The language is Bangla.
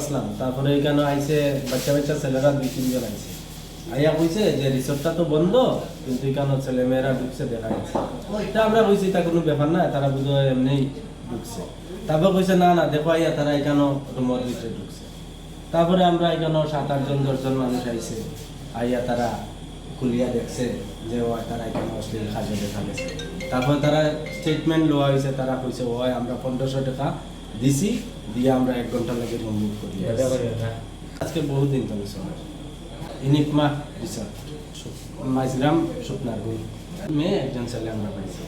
আসলাম। তারপরে এখানে আইসে বাচ্চা বাচ্চা ছেলেরা 2-3 জন আইসে, আইয়া কইছে যে রিসোর্টটা তো বন্ধ, কিন্তু এখানে ছেলে মেয়েরা ঢুকছে দেখা যাচ্ছে। তা আমরা কইছি তা কোনো ব্যাপার না, তারা বোধহয় এমনি ঢুকছে। তারপর কইছে না না দেখো আইয়া তারা এখানে রুমের ভিতরে ঢুকছে। তারপরে আমরা এখানে 7-8 জন 10 জন মানুষ আইসে, আইয়া তারা খুলিয়া দেখছে যে ওই তারা এখানে অশ্লীল কাজে দেখা গেছে। তারপর তারা স্টেটমেন্ট লওয়া হয়েছে, তারা কইছে ওই আমরা 1500 টাকা দিছি, দিয়ে আমরা 1 ঘন্টা লাগে রুম বুক করি। আজকে বহুদিন ধরে চলে ইনিকমা রিসর্ট, মাইজগ্রাম, শুকনাগুড়। মেয়ে একজন ছেলে আমরা পাইছি।